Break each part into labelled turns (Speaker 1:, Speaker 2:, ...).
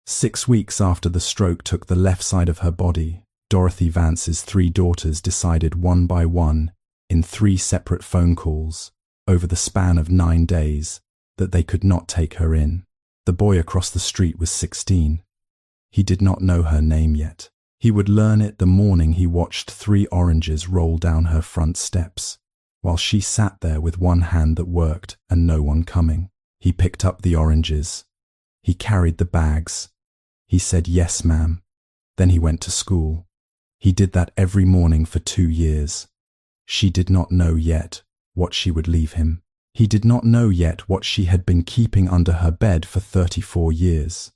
Speaker 1: 6 weeks after the stroke took the left side of her body, Dorothy Vance's 3 daughters decided one by one, in 3 separate phone calls, over the span of 9 days, that they could not take her in. The boy across the street was 16. He did not know her name yet. He would learn it the morning he watched 3 oranges roll down her front steps, while she sat there with one hand that worked and no one coming. He picked up the oranges. He carried the bags. He said, "Yes, ma'am." Then he went to school. He did that every morning for 2 years. She did not know yet what she would leave him. He did not know yet what she had been keeping under her bed for 34 years.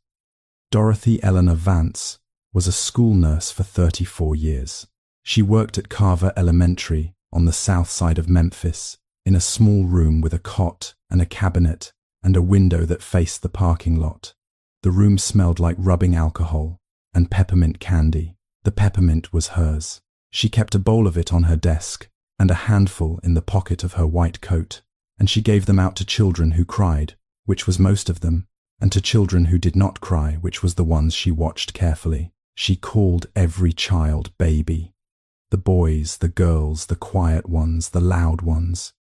Speaker 1: Dorothy Eleanor Vance was a school nurse for 34 years. She worked at Carver Elementary on the south side of Memphis, in a small room with a cot and a cabinet and a window that faced the parking lot. The room smelled like rubbing alcohol and peppermint candy. The peppermint was hers. She kept a bowl of it on her desk and a handful in the pocket of her white coat, and she gave them out to children who cried, which was most of them, and to children who did not cry, which was the ones she watched carefully. She called every child baby. The boys, the girls, the quiet ones, the loud ones.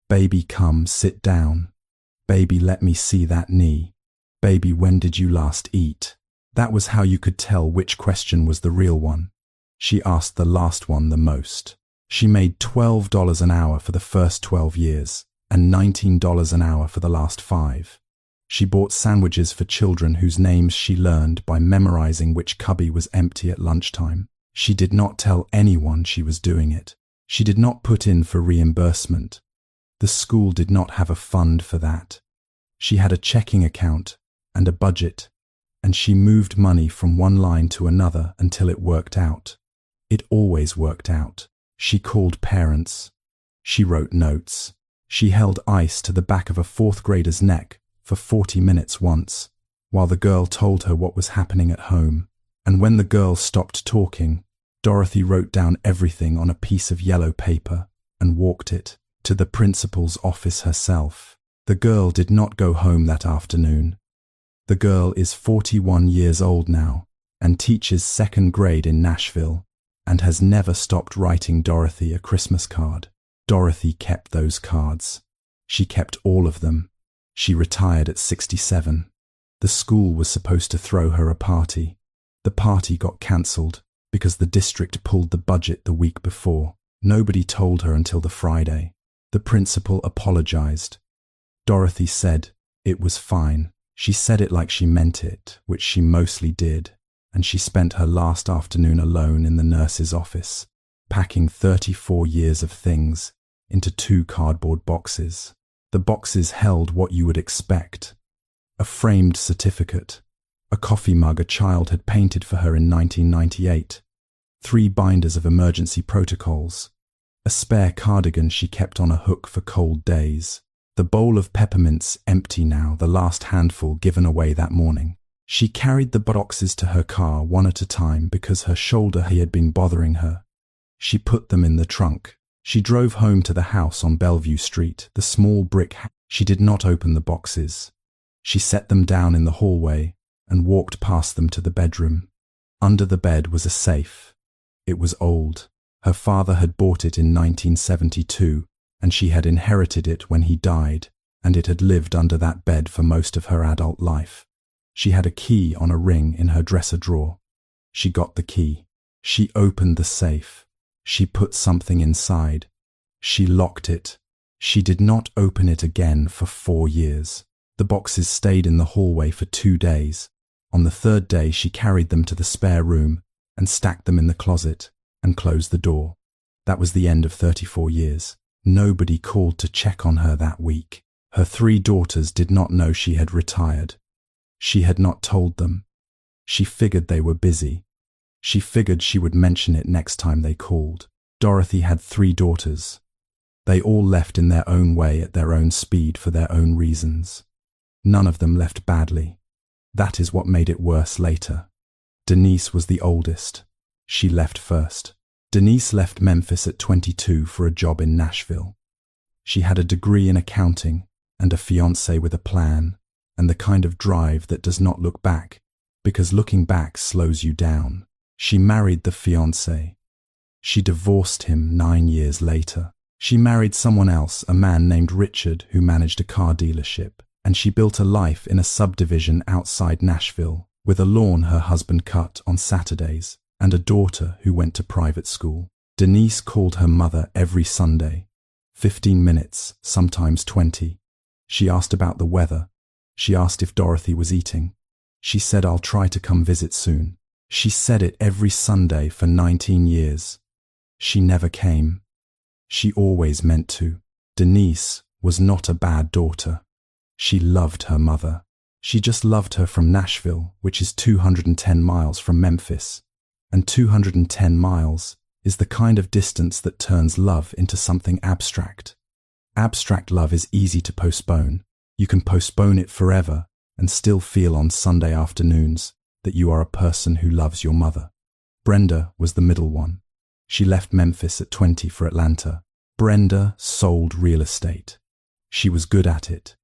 Speaker 1: Baby, come, sit down. Baby, let me see that knee. Baby, when did you last eat? That was how you could tell which question was the real one. She asked the last one the most. She made $12 an hour for the first 12 years and $19 an hour for the last 5. She bought sandwiches for children whose names she learned by memorizing which cubby was empty at lunchtime. She did not tell anyone she was doing it. She did not put in for reimbursement. The school did not have a fund for that. She had a checking account and a budget, and she moved money from one line to another until it worked out. It always worked out. She called parents. She wrote notes. She held ice to the back of a 4th grader's neck for 40 minutes once, while the girl told her what was happening at home. And when the girl stopped talking, Dorothy wrote down everything on a piece of yellow paper and walked it to the principal's office herself. The girl did not go home that afternoon. The girl is 41 years old now and teaches 2nd grade in Nashville and has never stopped writing Dorothy a Christmas card. Dorothy kept those cards. She kept all of them. She retired at 67. The school was supposed to throw her a party. The party got cancelled because the district pulled the budget the week before. Nobody told her until the Friday. The principal apologized. Dorothy said it was fine. She said it like she meant it, which she mostly did, and she spent her last afternoon alone in the nurse's office, packing 34 years of things into 2 cardboard boxes. The boxes held what you would expect: a framed certificate, a coffee mug a child had painted for her in 1998, 3 binders of emergency protocols, a spare cardigan she kept on a hook for cold days, the bowl of peppermints empty now, the last handful given away that morning. She carried the boxes to her car one at a time because her shoulder had been bothering her. She put them in the trunk. She drove home to the house on Bellevue Street, the small brick house. She did not open the boxes. She set them down in the hallway and walked past them to the bedroom. Under the bed was a safe. It was old. Her father had bought it in 1972, and she had inherited it when he died, and it had lived under that bed for most of her adult life. She had a key on a ring in her dresser drawer. She got the key. She opened the safe. She put something inside. She locked it. She did not open it again for 4 years. The boxes stayed in the hallway for 2 days. On the 3rd day, she carried them to the spare room and stacked them in the closet and closed the door. That was the end of 34 years. Nobody called to check on her that week. Her 3 daughters did not know she had retired. She had not told them. She figured they were busy. She figured she would mention it next time they called. Dorothy had 3 daughters. They all left in their own way at their own speed for their own reasons. None of them left badly. That is what made it worse later. Denise was the oldest. She left first. Denise left Memphis at 22 for a job in Nashville. She had a degree in accounting and a fiancé with a plan and the kind of drive that does not look back because looking back slows you down. She married the fiancé. She divorced him 9 years later. She married someone else, a man named Richard who managed a car dealership, and she built a life in a subdivision outside Nashville with a lawn her husband cut on Saturdays and a daughter who went to private school. Denise called her mother every Sunday, 15 minutes, sometimes 20. She asked about the weather. She asked if Dorothy was eating. She said, "I'll try to come visit soon." She said it every Sunday for 19 years. She never came. She always meant to. Denise was not a bad daughter. She loved her mother. She just loved her from Nashville, which is 210 miles from Memphis. And 210 miles is the kind of distance that turns love into something abstract. Abstract love is easy to postpone. You can postpone it forever and still feel on Sunday afternoons that you are a person who loves your mother. Brenda was the middle one. She left Memphis at 20 for Atlanta. Brenda sold real estate. She was good at it.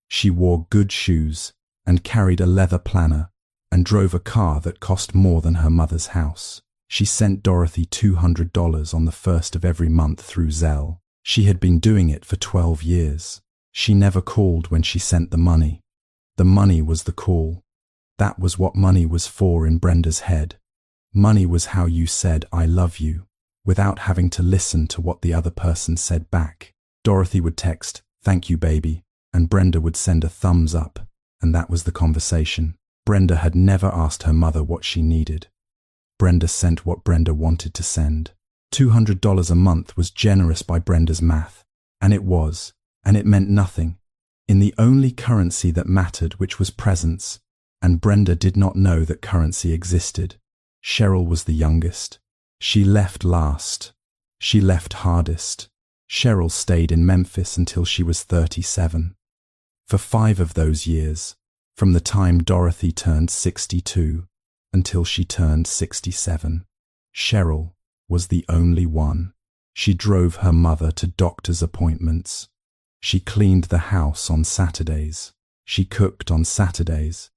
Speaker 1: She wore good shoes and carried a leather planner and drove a car that cost more than her mother's house. She sent Dorothy $200 on the first of every month through Zelle. She had been doing it for 12 years. She never called when she sent the money. The money was the call. That was what money was for in Brenda's head. Money was how you said, "I love you," without having to listen to what the other person said back. Dorothy would text, "Thank you, baby," and Brenda would send a thumbs up, and that was the conversation. Brenda had never asked her mother what she needed. Brenda sent what Brenda wanted to send. $200 a month was generous by Brenda's math, and it was, and it meant nothing, in the only currency that mattered, which was presence, and Brenda did not know that currency existed. Cheryl was the youngest. She left last. She left hardest. Cheryl stayed in Memphis until she was 37. For 5 of those years, from the time Dorothy turned 62 until she turned 67, Cheryl was the only one. She drove her mother to doctor's appointments. She cleaned the house on Saturdays. She cooked on Saturdays.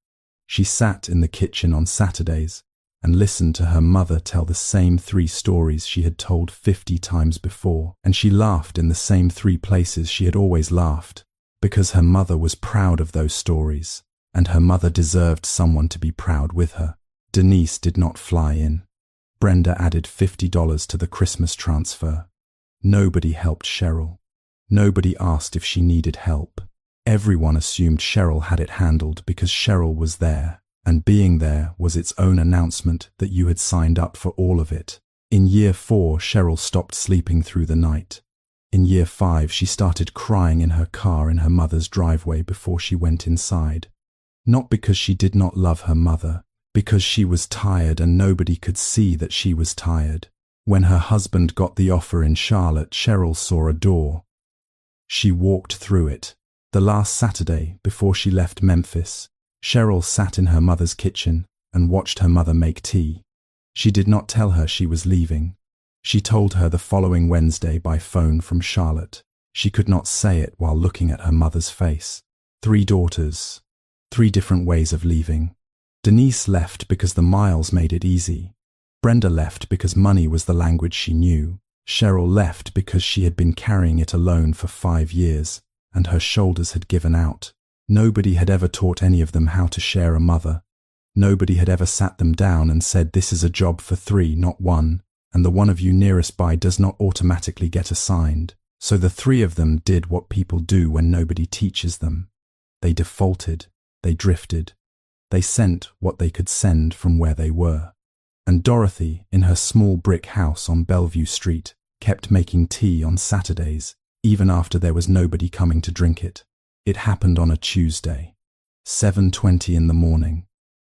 Speaker 1: She sat in the kitchen on Saturdays and listened to her mother tell the same 3 stories she had told 50 times before, and she laughed in the same 3 places she had always laughed, because her mother was proud of those stories, and her mother deserved someone to be proud with her. Denise did not fly in. Brenda added $50 to the Christmas transfer. Nobody helped Cheryl. Nobody asked if she needed help. Everyone assumed Cheryl had it handled because Cheryl was there, and being there was its own announcement that you had signed up for all of it. In year 4, Cheryl stopped sleeping through the night. In year 5, she started crying in her car in her mother's driveway before she went inside. Not because she did not love her mother, because she was tired and nobody could see that she was tired. When her husband got the offer in Charlotte, Cheryl saw a door. She walked through it. The last Saturday, before she left Memphis, Cheryl sat in her mother's kitchen and watched her mother make tea. She did not tell her she was leaving. She told her the following Wednesday by phone from Charlotte. She could not say it while looking at her mother's face. 3 daughters, 3 different ways of leaving. Denise left because the miles made it easy. Brenda left because money was the language she knew. Cheryl left because she had been carrying it alone for 5 years, and her shoulders had given out. Nobody had ever taught any of them how to share a mother. Nobody had ever sat them down and said, "This is a job for 3, not 1, and the one of you nearest by does not automatically get assigned." So the 3 of them did what people do when nobody teaches them. They defaulted. They drifted. They sent what they could send from where they were. And Dorothy, in her small brick house on Bellevue Street, kept making tea on Saturdays, even after there was nobody coming to drink it. It happened on a Tuesday, 7:20 in the morning.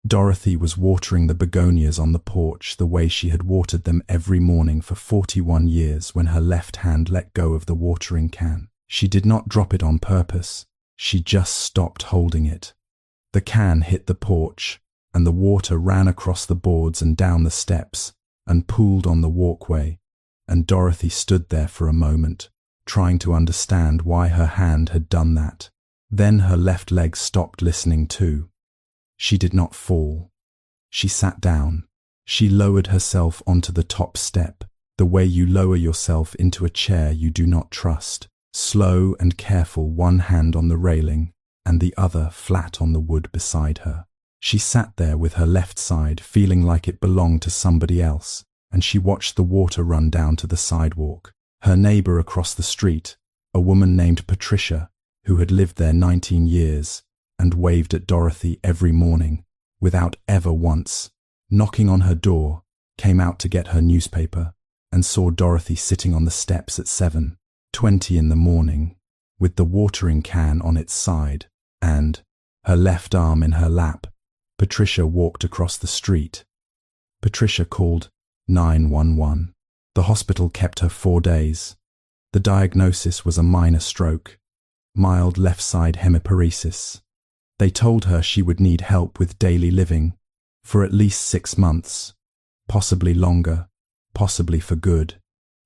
Speaker 1: Dorothy was watering the begonias on the porch the way she had watered them every morning for 41 years when her left hand let go of the watering can. She did not drop it on purpose. She just stopped holding it. The can hit the porch, and the water ran across the boards and down the steps and pooled on the walkway, and Dorothy stood there for a moment, trying to understand why her hand had done that. Then her left leg stopped listening too. She did not fall. She sat down. She lowered herself onto the top step, the way you lower yourself into a chair you do not trust. Slow and careful, one hand on the railing and the other flat on the wood beside her. She sat there with her left side feeling like it belonged to somebody else, and she watched the water run down to the sidewalk. Her neighbor across the street, a woman named Patricia, who had lived there 19 years and waved at Dorothy every morning, without ever once knocking on her door, came out to get her newspaper and saw Dorothy sitting on the steps at 7:20 in the morning, with the watering can on its side and her left arm in her lap. Patricia walked across the street. Patricia called 911. The hospital kept her 4 days. The diagnosis was a minor stroke, mild left side hemiparesis. They told her she would need help with daily living for at least 6 months, possibly longer, possibly for good.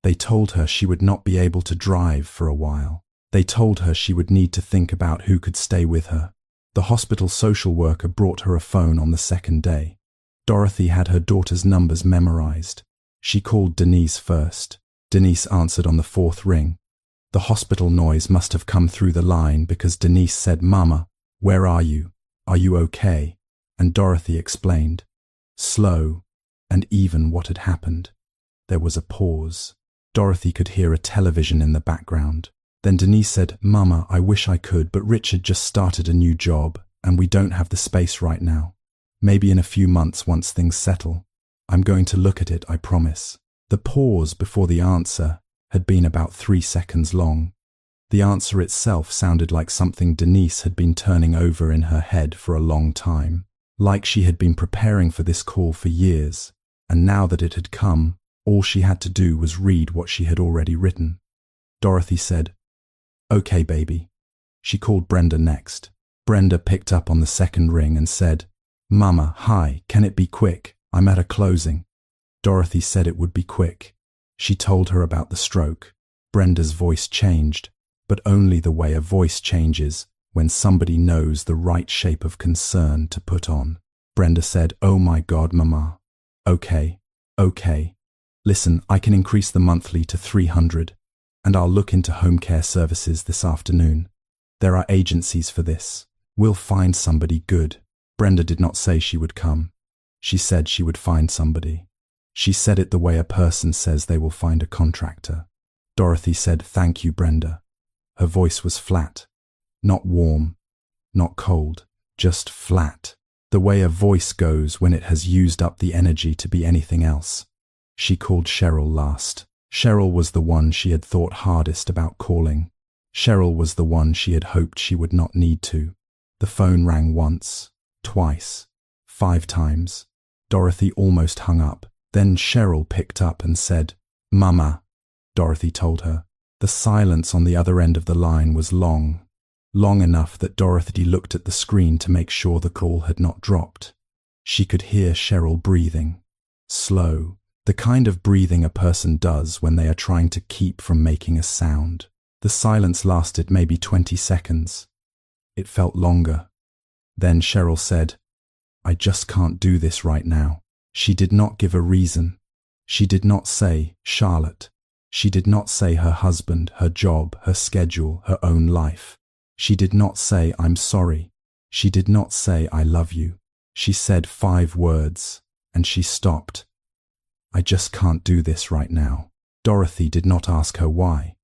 Speaker 1: They told her she would not be able to drive for a while. They told her she would need to think about who could stay with her. The hospital social worker brought her a phone on the second day. Dorothy had her daughter's numbers memorized. She called Denise first. Denise answered on the 4th ring. The hospital noise must have come through the line because Denise said, "Mama, where are you? Are you okay?" And Dorothy explained, slow and even, what had happened. There was a pause. Dorothy could hear a television in the background. Then Denise said, "Mama, I wish I could, but Richard just started a new job and we don't have the space right now. Maybe in a few months once things settle. I'm going to look at it, I promise." The pause before the answer had been about 3 seconds long. The answer itself sounded like something Denise had been turning over in her head for a long time, like she had been preparing for this call for years, and now that it had come, all she had to do was read what she had already written. Dorothy said, "Okay, baby." She called Brenda next. Brenda picked up on the second ring and said, "Mama, hi, can it be quick? I'm at a closing." Dorothy said it would be quick. She told her about the stroke. Brenda's voice changed, but only the way a voice changes when somebody knows the right shape of concern to put on. Brenda said, "Oh my God, Mama." Okay. Listen, I can increase the monthly to 300, and I'll look into home care services this afternoon. There are agencies for this. We'll find somebody good. Brenda did not say she would come. She said she would find somebody. She said it the way a person says they will find a contractor. Dorothy said, "Thank you, Brenda." Her voice was flat, not warm, not cold, just flat, the way a voice goes when it has used up the energy to be anything else. She called Cheryl last. Cheryl was the one she had thought hardest about calling. Cheryl was the one she had hoped she would not need to. The phone rang once, twice, 5 times. Dorothy almost hung up. Then Cheryl picked up and said, "Mama," Dorothy told her. The silence on the other end of the line was long enough that Dorothy looked at the screen to make sure the call had not dropped. She could hear Cheryl breathing, slow, the kind of breathing a person does when they are trying to keep from making a sound. The silence lasted maybe 20 seconds. It felt longer. Then Cheryl said, "I just can't do this right now." She did not give a reason. She did not say Charlotte. She did not say her husband, her job, her schedule, her own life. She did not say "I'm sorry." She did not say "I love you." She said 5 words, and she stopped. "I just can't do this right now." Dorothy did not ask her why.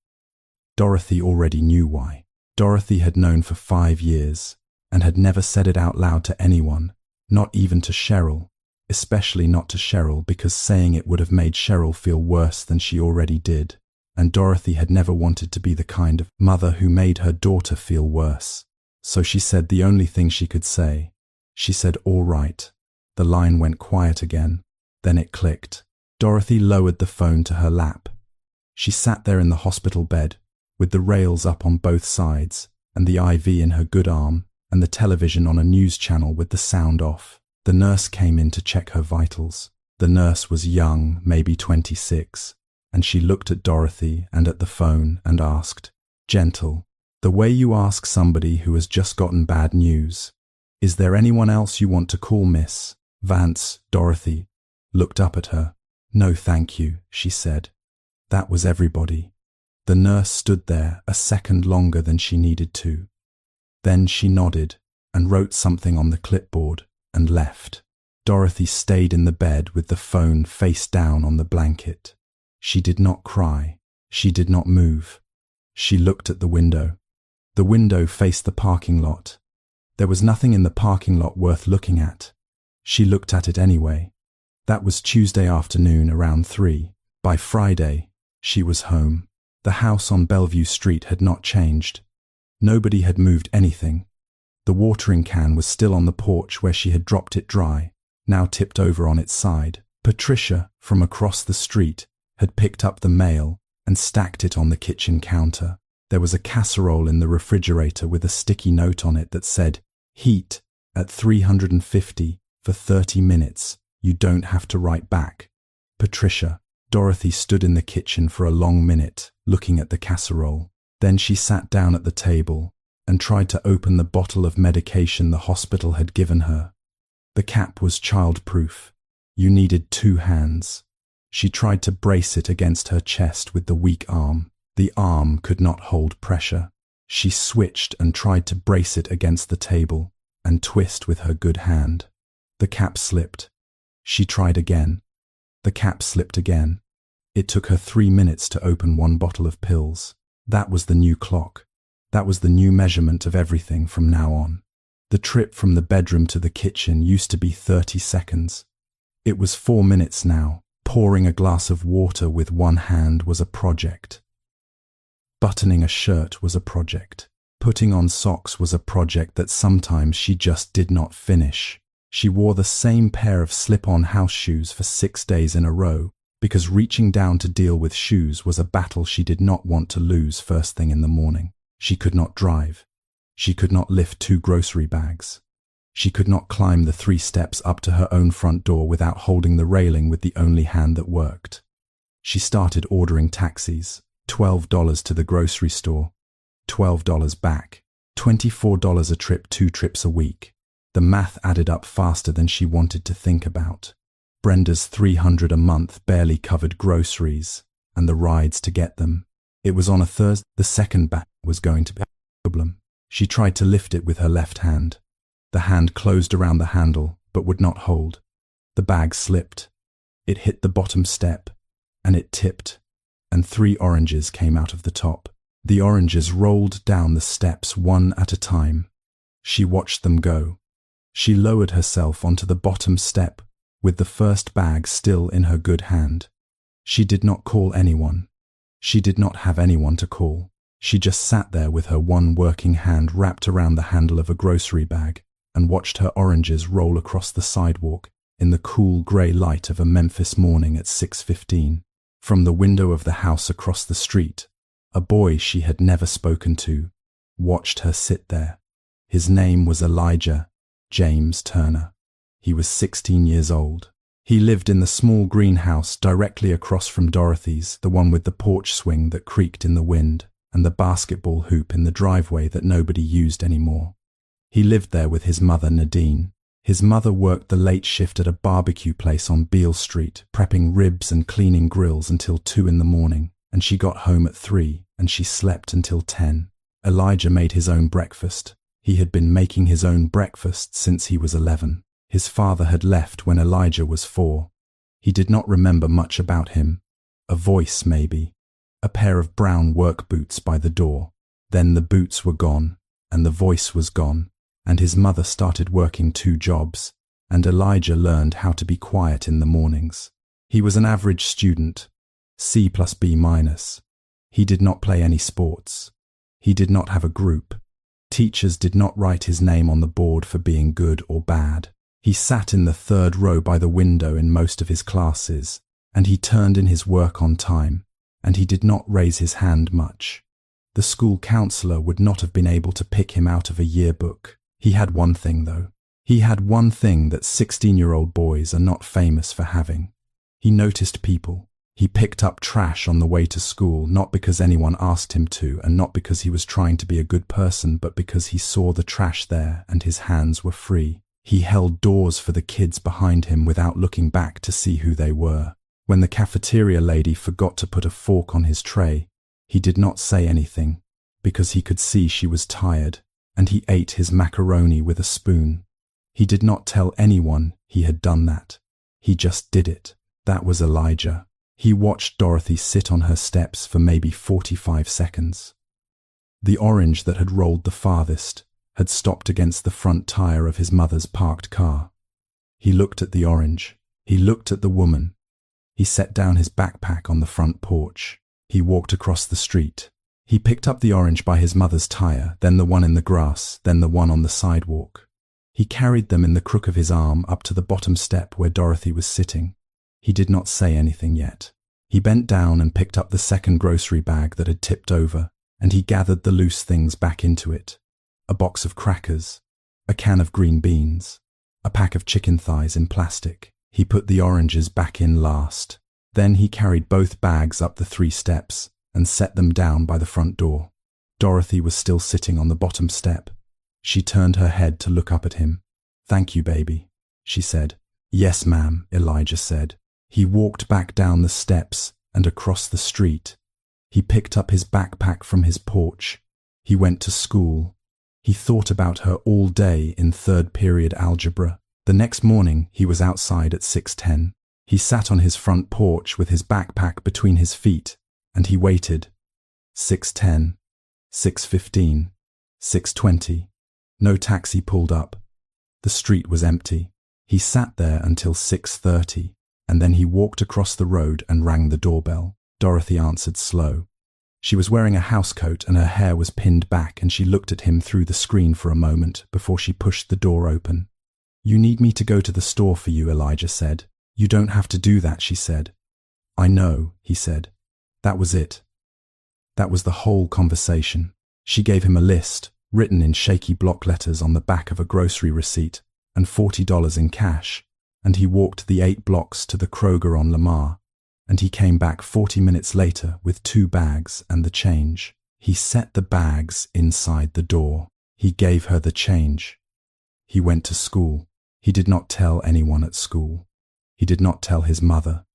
Speaker 1: Dorothy already knew why. Dorothy had known for 5 years and had never said it out loud to anyone, not even to Cheryl. Especially not to Cheryl, because saying it would have made Cheryl feel worse than she already did, and Dorothy had never wanted to be the kind of mother who made her daughter feel worse. So she said the only thing she could say. She said, "All right." The line went quiet again. Then it clicked. Dorothy lowered the phone to her lap. She sat there in the hospital bed, with the rails up on both sides, and the IV in her good arm, and the television on a news channel with the sound off. The nurse came in to check her vitals. The nurse was young, maybe 26, and she looked at Dorothy and at the phone and asked, gentle, the way you ask somebody who has just gotten bad news, "Is there anyone else you want to call, miss?" Vance, Dorothy, looked up at her. "No, thank you," she said. That was everybody. The nurse stood there a second longer than she needed to. Then she nodded and wrote something on the clipboard and left. Dorothy stayed in the bed with the phone face down on the blanket. She did not cry. She did not move. She looked at the window. The window faced the parking lot. There was nothing in the parking lot worth looking at. She looked at it anyway. That was Tuesday afternoon around 3. By Friday, she was home. The house on Bellevue Street had not changed. Nobody had moved anything. The watering can was still on the porch where she had dropped it dry, now tipped over on its side. Patricia, from across the street, had picked up the mail and stacked it on the kitchen counter. There was a casserole in the refrigerator with a sticky note on it that said, "Heat at 350 for 30 minutes. You don't have to write back. Patricia." Dorothy stood in the kitchen for a long minute, looking at the casserole. Then she sat down at the table and tried to open the bottle of medication the hospital had given her. The cap was child-proof. You needed 2 hands. She tried to brace it against her chest with the weak arm. The arm could not hold pressure. She switched and tried to brace it against the table and twist with her good hand. The cap slipped. She tried again. The cap slipped again. It took her 3 minutes to open 1 bottle of pills. That was the new clock. That was the new measurement of everything from now on. The trip from the bedroom to the kitchen used to be 30 seconds. It was 4 minutes now. Pouring a glass of water with one hand was a project. Buttoning a shirt was a project. Putting on socks was a project that sometimes she just did not finish. She wore the same pair of slip-on house shoes for 6 days in a row because reaching down to deal with shoes was a battle she did not want to lose first thing in the morning. She could not drive. She could not lift 2 grocery bags. She could not climb the 3 steps up to her own front door without holding the railing with the only hand that worked. She started ordering taxis. $12 to the grocery store, $12 back, $24 a trip, 2 trips a week. The math added up faster than she wanted to think about. Brenda's $300 a month barely covered groceries and the rides to get them. It was on a Thursday. The second bag was going to be a problem. She tried to lift it with her left hand. The hand closed around the handle but would not hold. The bag slipped. It hit the bottom step and it tipped, and 3 oranges came out of the top. The oranges rolled down the steps one at a time. She watched them go. She lowered herself onto the bottom step with the first bag still in her good hand. She did not call anyone. She did not have anyone to call. She just sat there with her one working hand wrapped around the handle of a grocery bag and watched her oranges roll across the sidewalk in the cool grey light of a Memphis morning at 6:15. From the window of the house across the street, a boy she had never spoken to watched her sit there. His name was Elijah James Turner. He was 16 years old. He lived in the small greenhouse directly across from Dorothy's, the one with the porch swing that creaked in the wind and the basketball hoop in the driveway that nobody used anymore. He lived there with his mother, Nadine. His mother worked the late shift at a barbecue place on Beale Street, prepping ribs and cleaning grills until 2 in the morning, and she got home at 3, and she slept until 10. Elijah made his own breakfast. He had been making his own breakfast since he was 11. His father had left when Elijah was 4. He did not remember much about him. A voice, maybe. A pair of brown work boots by the door. Then the boots were gone, and the voice was gone, and his mother started working 2 jobs, and Elijah learned how to be quiet in the mornings. He was an average student, C+B-. He did not play any sports. He did not have a group. Teachers did not write his name on the board for being good or bad. He sat in the 3rd row by the window in most of his classes, and he turned in his work on time, and he did not raise his hand much. The school counselor would not have been able to pick him out of a yearbook. He had one thing, though. He had one thing that 16-year-old boys are not famous for having. He noticed people. He picked up trash on the way to school, not because anyone asked him to, and not because he was trying to be a good person, but because he saw the trash there and his hands were free. He held doors for the kids behind him without looking back to see who they were. When the cafeteria lady forgot to put a fork on his tray, he did not say anything, because he could see she was tired, and he ate his macaroni with a spoon. He did not tell anyone he had done that. He just did it. That was Elijah. He watched Dorothy sit on her steps for maybe 45 seconds. The orange that had rolled the farthest had stopped against the front tire of his mother's parked car. He looked at the orange. He looked at the woman. He set down his backpack on the front porch. He walked across the street. He picked up the orange by his mother's tire, then the one in the grass, then the one on the sidewalk. He carried them in the crook of his arm up to the bottom step where Dorothy was sitting. He did not say anything yet. He bent down and picked up the second grocery bag that had tipped over, and he gathered the loose things back into it. A box of crackers, a can of green beans, a pack of chicken thighs in plastic. He put the oranges back in last. Then he carried both bags up the 3 steps and set them down by the front door. Dorothy was still sitting on the bottom step. She turned her head to look up at him. "Thank you, baby," she said. "Yes, ma'am," Elijah said. He walked back down the steps and across the street. He picked up his backpack from his porch. He went to school. He thought about her all day in third period algebra. The next morning, he was outside at 6:10. He sat on his front porch with his backpack between his feet, and he waited. 6:10, 6:15, 6:20. No taxi pulled up. The street was empty. He sat there until 6:30, and then he walked across the road and rang the doorbell. Dorothy answered slow. She was wearing a housecoat and her hair was pinned back, and she looked at him through the screen for a moment before she pushed the door open. "You need me to go to the store for you," Elijah said. "You don't have to do that," she said. "I know," he said. That was it. That was the whole conversation. She gave him a list, written in shaky block letters on the back of a grocery receipt, and $40 in cash, and he walked the 8 blocks to the Kroger on Lamar, and he came back 40 minutes later with 2 bags and the change. He set the bags inside the door. He gave her the change. He went to school. He did not tell anyone at school. He did not tell his mother.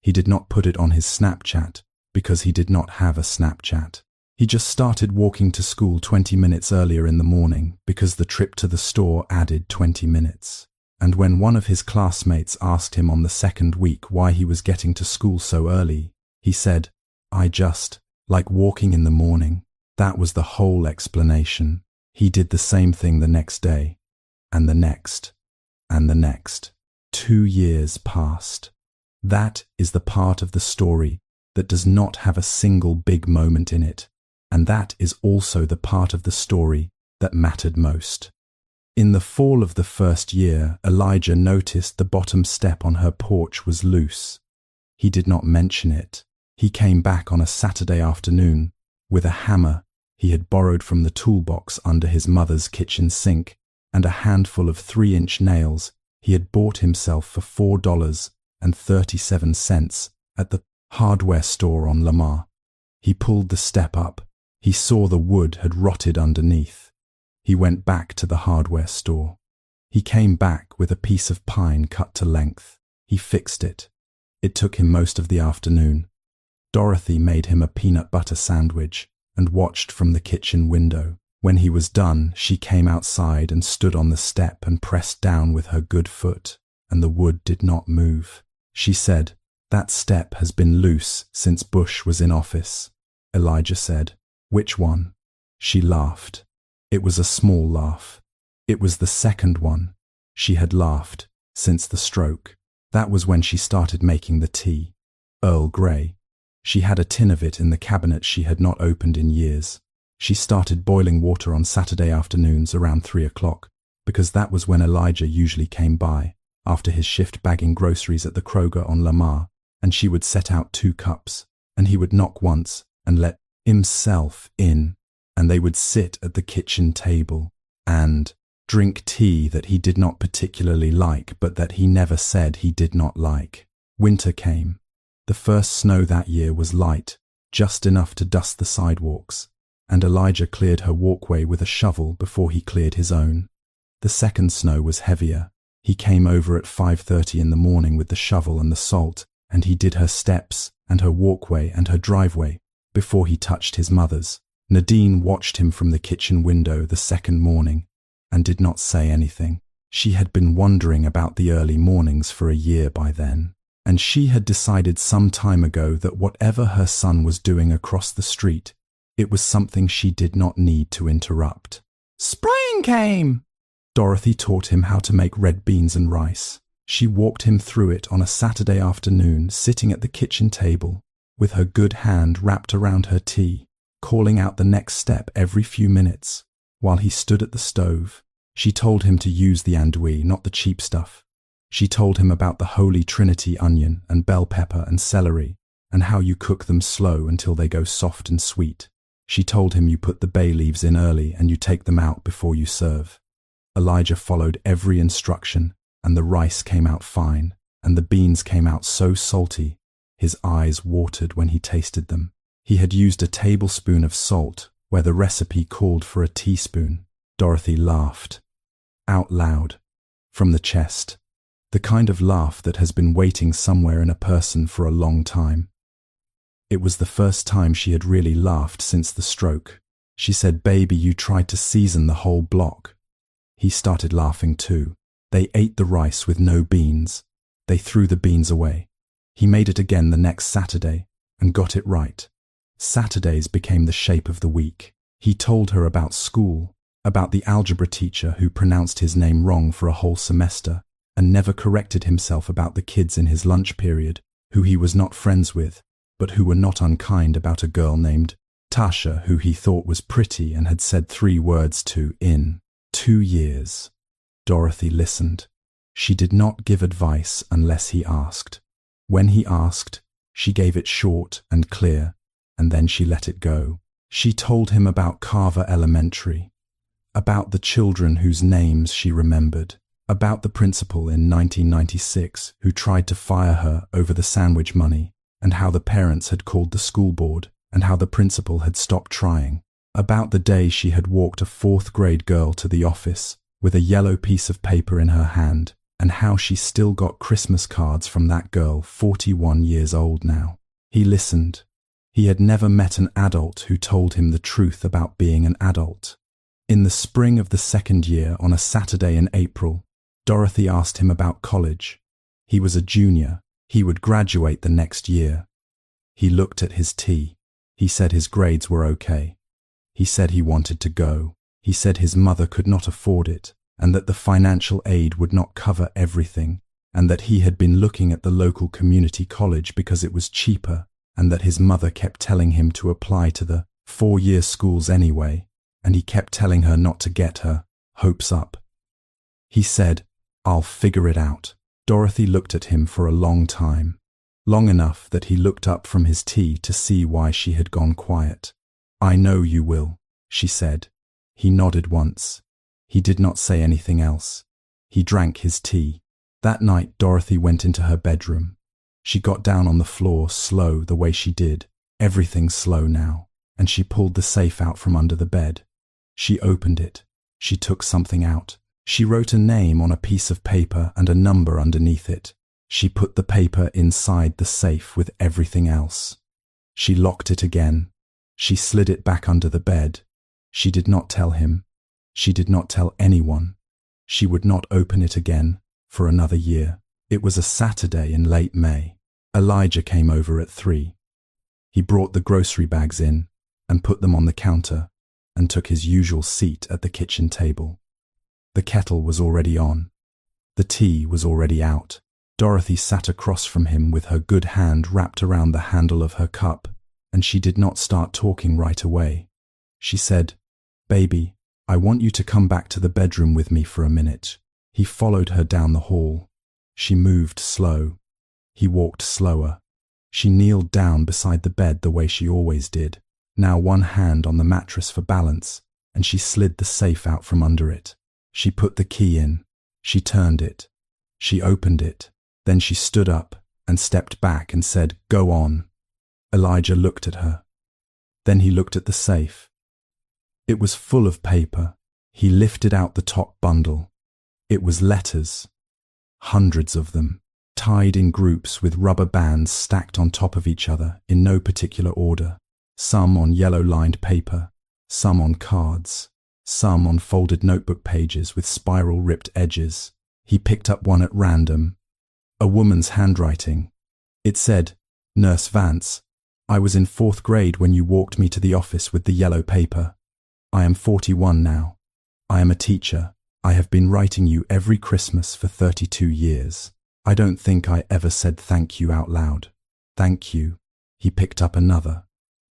Speaker 1: He did not put it on his Snapchat because he did not have a Snapchat. He just started walking to school 20 minutes earlier in the morning because the trip to the store added 20 minutes. And when one of his classmates asked him on the second week why he was getting to school so early, he said, "I just like walking in the morning." That was the whole explanation. He did the same thing the next day, and the next, and the next. 2 years passed. That is the part of the story that does not have a single big moment in it, and that is also the part of the story that mattered most. In the fall of the first year, Elijah noticed the bottom step on her porch was loose. He did not mention it. He came back on a Saturday afternoon with a hammer he had borrowed from the toolbox under his mother's kitchen sink and a handful of 3-inch nails he had bought himself for $4.37 at the hardware store on Lamar. He pulled the step up. He saw the wood had rotted underneath. He went back to the hardware store. He came back with a piece of pine cut to length. He fixed it. It took him most of the afternoon. Dorothy made him a peanut butter sandwich and watched from the kitchen window. When he was done, she came outside and stood on the step and pressed down with her good foot, and the wood did not move. She said, "That step has been loose since Bush was in office." Elijah said, "Which one?" She laughed. It was a small laugh. It was the second one. She had laughed since the stroke. That was when she started making the tea. Earl Grey. She had a tin of it in the cabinet she had not opened in years. She started boiling water on Saturday afternoons around 3 o'clock, because that was when Elijah usually came by, after his shift bagging groceries at the Kroger on Lamar, and she would set out 2 cups, and he would knock once and let himself in, and they would sit at the kitchen table and drink tea that he did not particularly like, but that he never said he did not like. Winter came. The first snow that year was light, just enough to dust the sidewalks, and Elijah cleared her walkway with a shovel before he cleared his own. The second snow was heavier. He came over at 5:30 in the morning with the shovel and the salt, and he did her steps and her walkway and her driveway before he touched his mother's. Nadine watched him from the kitchen window the second morning and did not say anything. She had been wondering about the early mornings for a year by then, and she had decided some time ago that whatever her son was doing across the street, it was something she did not need to interrupt. Spring came! Dorothy taught him how to make red beans and rice. She walked him through it on a Saturday afternoon, sitting at the kitchen table, with her good hand wrapped around her tea, calling out the next step every few minutes, while he stood at the stove. She told him to use the andouille, not the cheap stuff. She told him about the Holy Trinity onion and bell pepper and celery, and how you cook them slow until they go soft and sweet. She told him you put the bay leaves in early and you take them out before you serve. Elijah followed every instruction, and the rice came out fine, and the beans came out so salty, his eyes watered when he tasted them. He had used a tablespoon of salt where the recipe called for a teaspoon. Dorothy laughed. Out loud, from the chest, the kind of laugh that has been waiting somewhere in a person for a long time. It was the first time she had really laughed since the stroke. She said, "Baby, you tried to season the whole block." He started laughing too. They ate the rice with no beans. They threw the beans away. He made it again the next Saturday and got it right. Saturdays became the shape of the week. He told her about school, about the algebra teacher who pronounced his name wrong for a whole semester and never corrected himself about the kids in his lunch period who he was not friends with, but who were not unkind about a girl named Tasha who he thought was pretty and had said 3 words to in 2 years. Dorothy listened. She did not give advice unless he asked. When he asked, she gave it short and clear, and then she let it go. She told him about Carver Elementary, about the children whose names she remembered, about the principal in 1996 who tried to fire her over the sandwich money, and how the parents had called the school board, and how the principal had stopped trying, about the day she had walked a 4th grade girl to the office with a yellow piece of paper in her hand, and how she still got Christmas cards from that girl 41 years old now. He listened. He had never met an adult who told him the truth about being an adult. In the spring of the 2nd year, on a Saturday in April, Dorothy asked him about college. He was a junior. He would graduate the next year. He looked at his tea. He said his grades were okay. He said he wanted to go. He said his mother could not afford it, and that the financial aid would not cover everything, and that he had been looking at the local community college because it was cheaper, and that his mother kept telling him to apply to the 4-year schools anyway, and he kept telling her not to get her hopes up. He said, "I'll figure it out." Dorothy looked at him for a long time, long enough that he looked up from his tea to see why she had gone quiet. "I know you will," she said. He nodded once. He did not say anything else. He drank his tea. That night Dorothy went into her bedroom. She got down on the floor slow the way she did, everything slow now, and she pulled the safe out from under the bed. She opened it. She took something out. She wrote a name on a piece of paper and a number underneath it. She put the paper inside the safe with everything else. She locked it again. She slid it back under the bed. She did not tell him. She did not tell anyone. She would not open it again for another year. It was a Saturday in late May. Elijah came over at 3. He brought the grocery bags in and put them on the counter and took his usual seat at the kitchen table. The kettle was already on. The tea was already out. Dorothy sat across from him with her good hand wrapped around the handle of her cup, and she did not start talking right away. She said, "Baby, I want you to come back to the bedroom with me for a minute." He followed her down the hall. She moved slow. He walked slower. She kneeled down beside the bed the way she always did, now one hand on the mattress for balance, and she slid the safe out from under it. She put the key in. She turned it. She opened it. Then she stood up and stepped back and said, "Go on." Elijah looked at her. Then he looked at the safe. It was full of paper. He lifted out the top bundle. It was letters. Hundreds of them, tied in groups with rubber bands stacked on top of each other in no particular order. Some on yellow-lined paper, some on cards, some on folded notebook pages with spiral-ripped edges. He picked up one at random. A woman's handwriting. It said, "Nurse Vance, I was in 4th grade when you walked me to the office with the yellow paper. I am 41 now. I am a teacher. I have been writing you every Christmas for 32 years. I don't think I ever said thank you out loud. Thank you." He picked up another.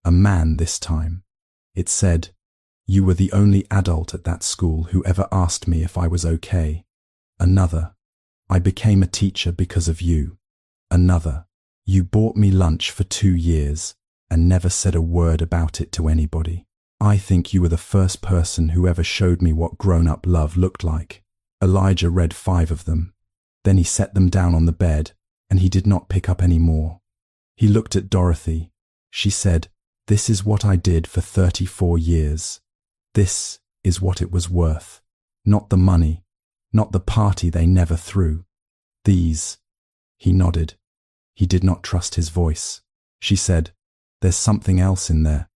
Speaker 1: A man this time. It said, "You were the only adult at that school who ever asked me if I was okay." Another. "I became a teacher because of you." Another. "You bought me lunch for 2 years and never said a word about it to anybody. I think you were the first person who ever showed me what grown-up love looked like." Elijah read 5 of them. Then he set them down on the bed, and he did not pick up any more. He looked at Dorothy. She said, "This is what I did for 34 years. This is what it was worth. Not the money, not the party they never threw. These." He nodded. He did not trust his voice. She said, "There's something else in there."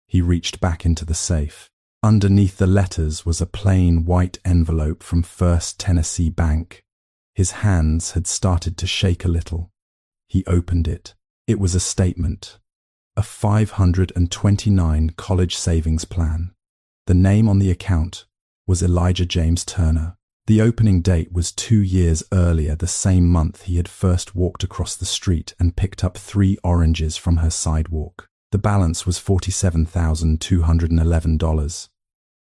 Speaker 1: He reached back into the safe. Underneath the letters was a plain white envelope from First Tennessee Bank. His hands had started to shake a little. He opened it. It was a statement. A $529 college savings plan. The name on the account was Elijah James Turner. The opening date was 2 years earlier, the same month he had first walked across the street and picked up 3 oranges from her sidewalk. The balance was $47,211.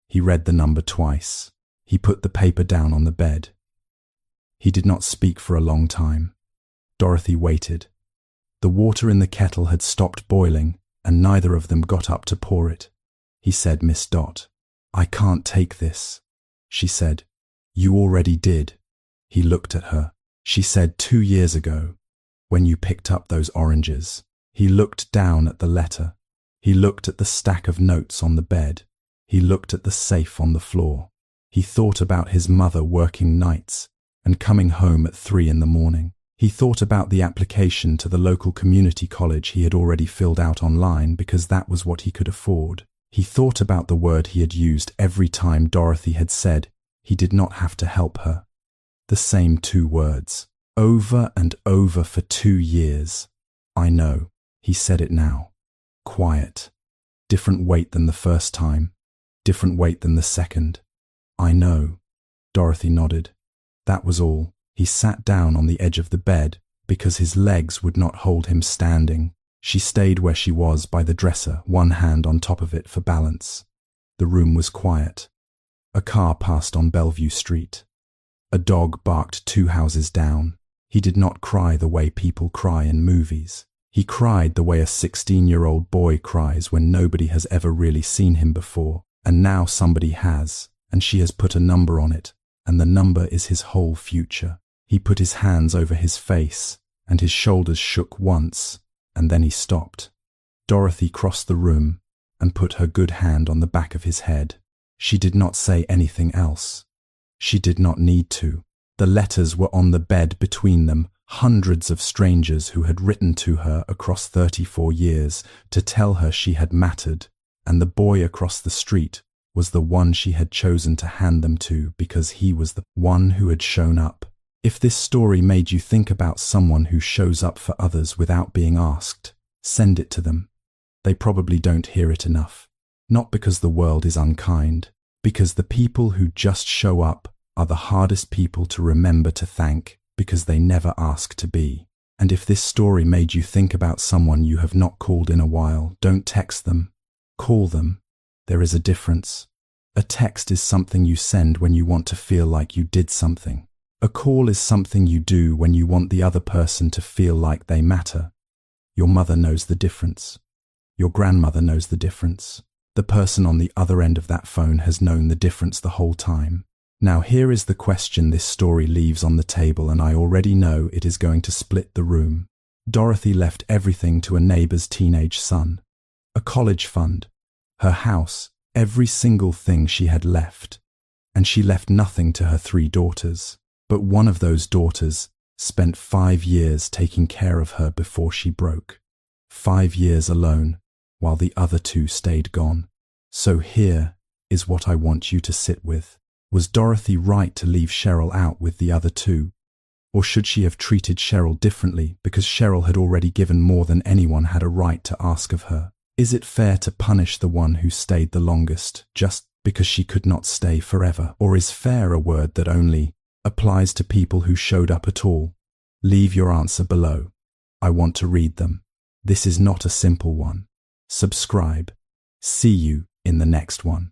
Speaker 1: He read the number twice. He put the paper down on the bed. He did not speak for a long time. Dorothy waited. The water in the kettle had stopped boiling, and neither of them got up to pour it. He said, "Miss Dot, I can't take this." She said, "You already did." He looked at her. She said, 2 years ago, when you picked up those oranges." He looked down at the letter. He looked at the stack of notes on the bed. He looked at the safe on the floor. He thought about his mother working nights and coming home at 3 in the morning. He thought about the application to the local community college he had already filled out online because that was what he could afford. He thought about the word he had used every time Dorothy had said he did not have to help her. The same 2 words, over and over for 2 years. "I know." He said it now. Quiet. Different weight than the first time. Different weight than the second. "I know." Dorothy nodded. That was all. He sat down on the edge of the bed because his legs would not hold him standing. She stayed where she was by the dresser, one hand on top of it for balance. The room was quiet. A car passed on Bellevue Street. A dog barked 2 houses down. He did not cry the way people cry in movies. He cried the way a 16-year-old boy cries when nobody has ever really seen him before, and now somebody has, and she has put a number on it, and the number is his whole future. He put his hands over his face, and his shoulders shook once, and then he stopped. Dorothy crossed the room and put her good hand on the back of his head. She did not say anything else. She did not need to. The letters were on the bed between them, hundreds of strangers who had written to her across 34 years to tell her she had mattered, and the boy across the street was the one she had chosen to hand them to because he was the one who had shown up. If this story made you think about someone who shows up for others without being asked, send it to them. They probably don't hear it enough. Not because the world is unkind, because the people who just show up are the hardest people to remember to thank because they never ask to be. And if this story made you think about someone you have not called in a while, don't text them. Call them. There is a difference. A text is something you send when you want to feel like you did something. A call is something you do when you want the other person to feel like they matter. Your mother knows the difference. Your grandmother knows the difference. The person on the other end of that phone has known the difference the whole time. Now here is the question this story leaves on the table, and I already know it is going to split the room. Dorothy left everything to a neighbor's teenage son. A college fund. Her house. Every single thing she had left. and she left nothing to her 3 daughters. But one of those daughters spent 5 years taking care of her before she broke. 5 years alone, while the other 2 stayed gone. So here is what I want you to sit with. Was Dorothy right to leave Cheryl out with the other 2? Or should she have treated Cheryl differently because Cheryl had already given more than anyone had a right to ask of her? Is it fair to punish the one who stayed the longest just because she could not stay forever? Or is fair a word that only applies to people who showed up at all? Leave your answer below. I want to read them. This is not a simple one. Subscribe. See you in the next one.